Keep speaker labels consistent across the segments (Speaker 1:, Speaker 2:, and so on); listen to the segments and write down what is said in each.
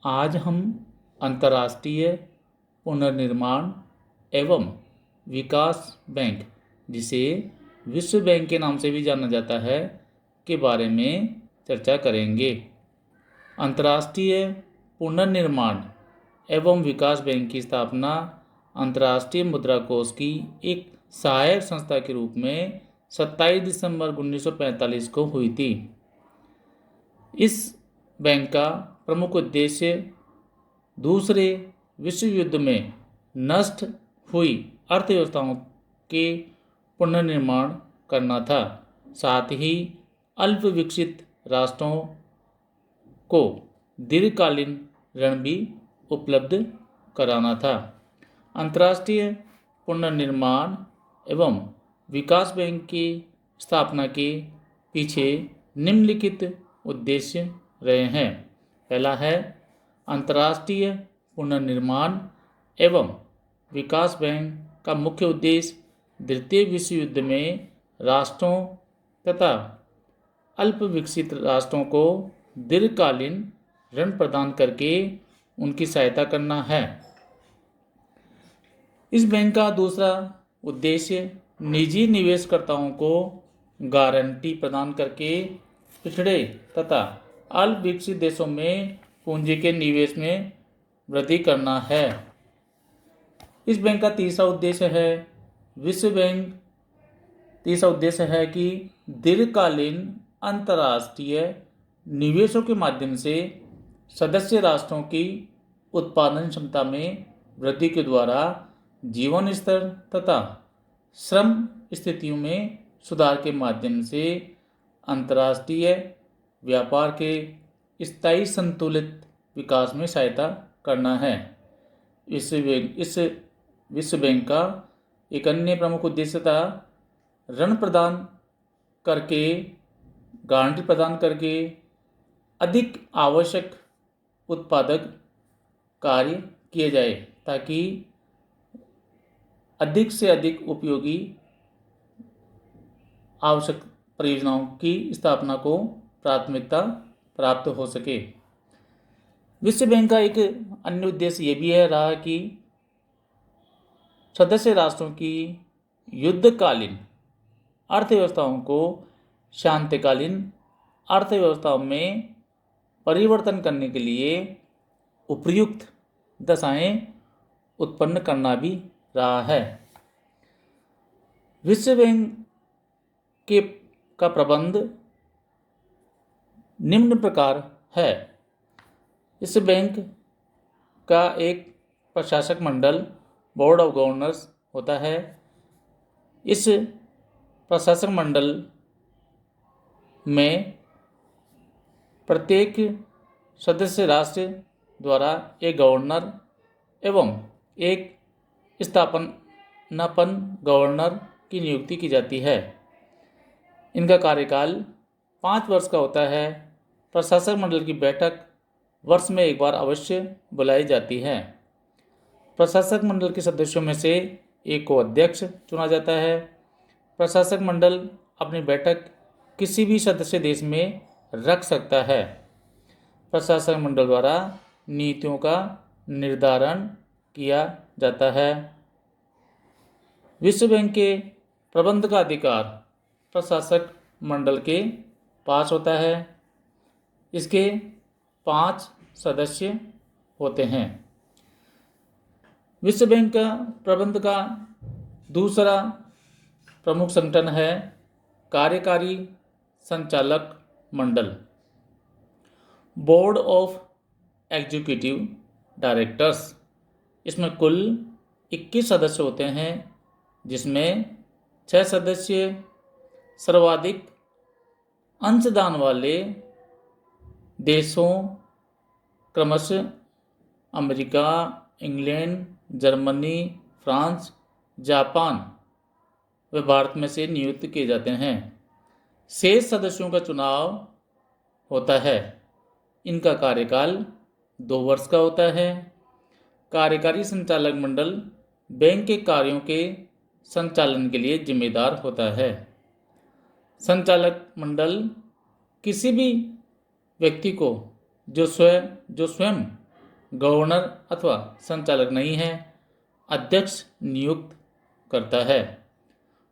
Speaker 1: आज हम अंतर्राष्ट्रीय पुनर्निर्माण एवं विकास बैंक, जिसे विश्व बैंक के नाम से भी जाना जाता है, के बारे में चर्चा करेंगे। अंतर्राष्ट्रीय पुनर्निर्माण एवं विकास बैंक की स्थापना अंतर्राष्ट्रीय मुद्रा कोष की एक सहायक संस्था के रूप में 27 दिसंबर 1945 को हुई थी। इस बैंक का प्रमुख उद्देश्य दूसरे विश्व युद्ध में नष्ट हुई अर्थव्यवस्थाओं के पुनर्निर्माण करना था। साथ ही अल्प विकसित राष्ट्रों को दीर्घकालीन ऋण भी उपलब्ध कराना था। अंतर्राष्ट्रीय पुनर्निर्माण एवं विकास बैंक की स्थापना के पीछे निम्नलिखित उद्देश्य रहे हैं। पहला है अंतर्राष्ट्रीय पुनर्निर्माण एवं विकास बैंक का मुख्य उद्देश्य द्वितीय विश्व युद्ध में राष्ट्रों तथा अल्प विकसित राष्ट्रों को दीर्घकालीन ऋण प्रदान करके उनकी सहायता करना है। इस बैंक का दूसरा उद्देश्य निजी निवेशकर्ताओं को गारंटी प्रदान करके पिछड़े तथा अल्प विकसित देशों में पूंजी के निवेश में वृद्धि करना है। इस बैंक का तीसरा उद्देश्य है कि दीर्घकालीन अंतर्राष्ट्रीय निवेशों के माध्यम से सदस्य राष्ट्रों की उत्पादन क्षमता में वृद्धि के द्वारा जीवन स्तर तथा श्रम स्थितियों में सुधार के माध्यम से अंतर्राष्ट्रीय व्यापार के स्थायी संतुलित विकास में सहायता करना है। इस विश्व बैंक का एक अन्य प्रमुख उद्देश्य था ऋण प्रदान करके, गारंटी प्रदान करके अधिक आवश्यक उत्पादक कार्य किए जाए ताकि अधिक से अधिक उपयोगी आवश्यक परियोजनाओं की स्थापना को प्राथमिकता प्राप्त हो सके। विश्व बैंक का एक अन्य उद्देश्य ये भी रहा कि सदस्य राष्ट्रों की युद्धकालीन अर्थव्यवस्थाओं को शांतिकालीन अर्थव्यवस्थाओं में परिवर्तन करने के लिए उपयुक्त दशाएं उत्पन्न करना भी रहा है। विश्व बैंक का प्रबंध निम्न प्रकार है। इस बैंक का एक प्रशासक मंडल, बोर्ड ऑफ गवर्नर्स होता है। इस प्रशासक मंडल में प्रत्येक सदस्य राष्ट्र द्वारा एक गवर्नर एवं एक स्थापनापन्न गवर्नर की नियुक्ति की जाती है। इनका कार्यकाल 5 वर्ष का होता है। प्रशासक मंडल की बैठक वर्ष में एक बार अवश्य बुलाई जाती है। प्रशासक मंडल के सदस्यों में से एक को अध्यक्ष चुना जाता है। प्रशासक मंडल अपनी बैठक किसी भी सदस्य देश में रख सकता है। प्रशासक मंडल द्वारा नीतियों का निर्धारण किया जाता है। विश्व बैंक के प्रबंध का अधिकार प्रशासक मंडल के पास होता है। इसके 5 सदस्य होते हैं। विश्व बैंक का प्रबंध का दूसरा प्रमुख संगठन है कार्यकारी संचालक मंडल, बोर्ड ऑफ एग्जीक्यूटिव डायरेक्टर्स। इसमें कुल 21 सदस्य होते हैं, जिसमें 6 सदस्य सर्वाधिक अंशदान वाले देशों क्रमशः America, England, Germany, France, Japan व भारत में से नियुक्त किए जाते हैं। शेष सदस्यों का चुनाव होता है। इनका कार्यकाल 2 वर्ष का होता है। कार्यकारी संचालक मंडल बैंक के कार्यों के संचालन के लिए जिम्मेदार होता है। संचालक मंडल किसी भी व्यक्ति को जो स्वयं गवर्नर अथवा संचालक नहीं है, अध्यक्ष नियुक्त करता है।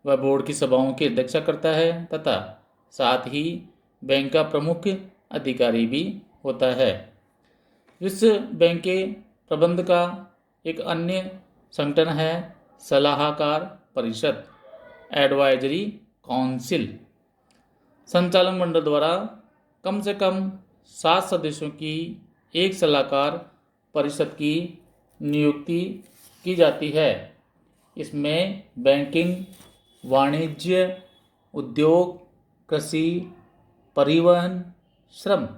Speaker 1: वह बोर्ड की सभाओं की अध्यक्षता करता है तथा साथ ही बैंक का प्रमुख अधिकारी भी होता है। विश्व बैंक के प्रबंध का एक अन्य संगठन है सलाहकार परिषद, एडवाइजरी काउंसिल। संचालन मंडल द्वारा कम से कम 7 सदस्यों की एक सलाहकार परिषद की नियुक्ति की जाती है। इसमें बैंकिंग, वाणिज्य, उद्योग, कृषि, परिवहन, श्रम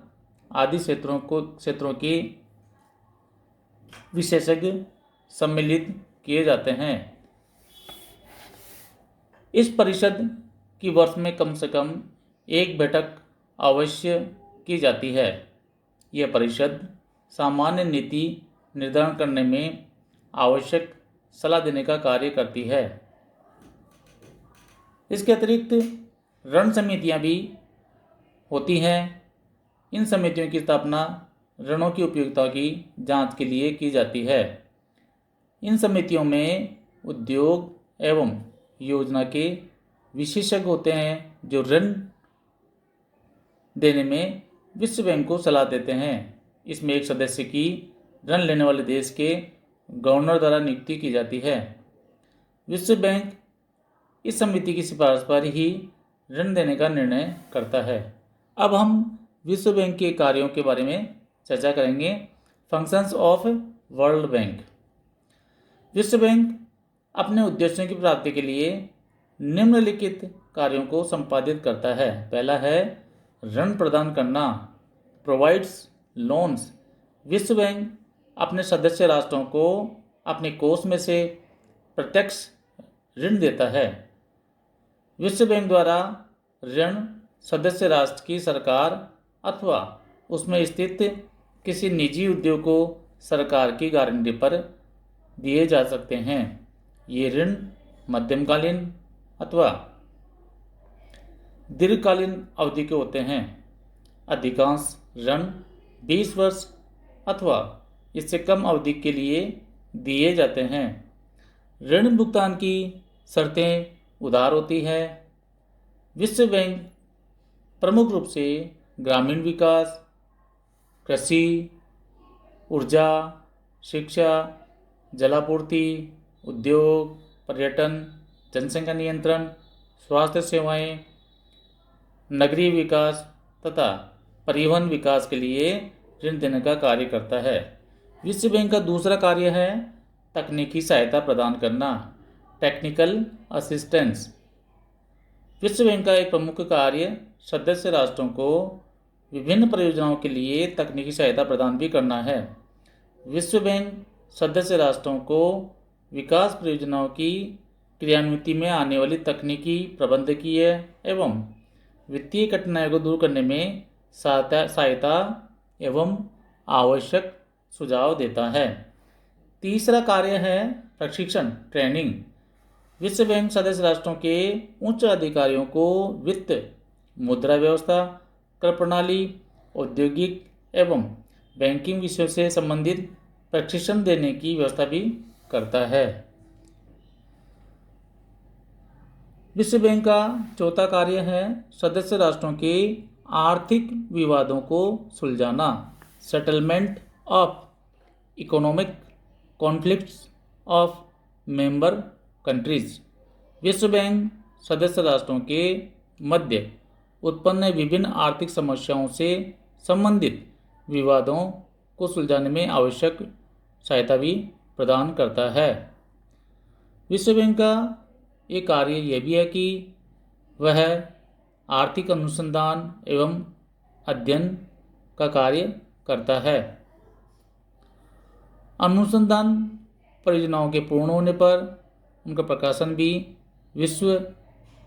Speaker 1: आदि क्षेत्रों के विशेषज्ञ सम्मिलित किए जाते हैं। इस परिषद की वर्ष में कम से कम एक बैठक अवश्य की जाती है। यह परिषद सामान्य नीति निर्धारण करने में आवश्यक सलाह देने का कार्य करती है। इसके अतिरिक्त ऋण समितियां भी होती हैं। इन समितियों की स्थापना ऋणों की उपयोगिता की जांच के लिए की जाती है। इन समितियों में उद्योग एवं योजना के विशेषज्ञ होते हैं जो ऋण देने में विश्व बैंक को सलाह देते हैं। इसमें एक सदस्य की ऋण लेने वाले देश के गवर्नर द्वारा नियुक्ति की जाती है। विश्व बैंक इस समिति की सिफारिश पर ही ऋण देने का निर्णय करता है। अब हम विश्व बैंक के कार्यों के बारे में चर्चा करेंगे। Functions of world bank. विश्व बैंक अपने उद्देश्यों की प्राप्ति के लिए निम्नलिखित कार्यों को संपादित करता है। पहला है ऋण प्रदान करना, प्रोवाइड्स लोन्स। विश्व बैंक अपने सदस्य राष्ट्रों को अपने कोष में से प्रत्यक्ष ऋण देता है। विश्व बैंक द्वारा ऋण सदस्य राष्ट्र की सरकार अथवा उसमें स्थित किसी निजी उद्योग को सरकार की गारंटी पर दिए जा सकते हैं। ये ऋण मध्यमकालीन अथवा दीर्घकालीन अवधि के होते हैं। अधिकांश ऋण 20 वर्ष अथवा इससे कम अवधि के लिए दिए जाते हैं। ऋण भुगतान की शर्तें उदार होती है। विश्व बैंक प्रमुख रूप से ग्रामीण विकास, कृषि, ऊर्जा, शिक्षा, जलापूर्ति, उद्योग, पर्यटन, जनसंख्या नियंत्रण, स्वास्थ्य सेवाएं, नगरीय विकास तथा परिवहन विकास के लिए ऋण देने का कार्य करता है। विश्व बैंक का दूसरा कार्य है तकनीकी सहायता प्रदान करना, टेक्निकल असिस्टेंस। विश्व बैंक का एक प्रमुख कार्य सदस्य राष्ट्रों को विभिन्न परियोजनाओं के लिए तकनीकी सहायता प्रदान भी करना है। विश्व बैंक सदस्य राष्ट्रों को विकास परियोजनाओं की क्रियान्विति में आने वाली तकनीकी, प्रबंधकीय एवं वित्तीय कठिनाइयों को दूर करने में सहायता एवं आवश्यक सुझाव देता है। तीसरा कार्य है प्रशिक्षण, ट्रेनिंग। विश्व बैंक सदस्य राष्ट्रों के उच्च अधिकारियों को वित्त, मुद्रा व्यवस्था, कर प्रणाली, औद्योगिक एवं बैंकिंग विषयों से संबंधित प्रशिक्षण देने की व्यवस्था भी करता है। विश्व बैंक का चौथा कार्य है सदस्य राष्ट्रों के आर्थिक विवादों को सुलझाना, settlement of economic conflicts of member countries. विश्व बैंक सदस्य राष्ट्रों के मध्य उत्पन्न विभिन्न आर्थिक समस्याओं से संबंधित विवादों को सुलझाने में आवश्यक सहायता भी प्रदान करता है। विश्व बैंक का एक कार्य यह भी है कि वह आर्थिक अनुसंधान एवं अध्ययन का कार्य करता है। अनुसंधान परियोजनाओं के पूर्ण होने पर उनका प्रकाशन भी विश्व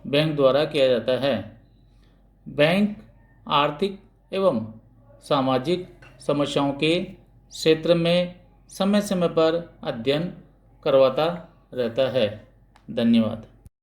Speaker 1: बैंक द्वारा किया जाता है। बैंक आर्थिक एवं सामाजिक समस्याओं के क्षेत्र में समय समय पर अध्ययन करवाता रहता है। धन्यवाद।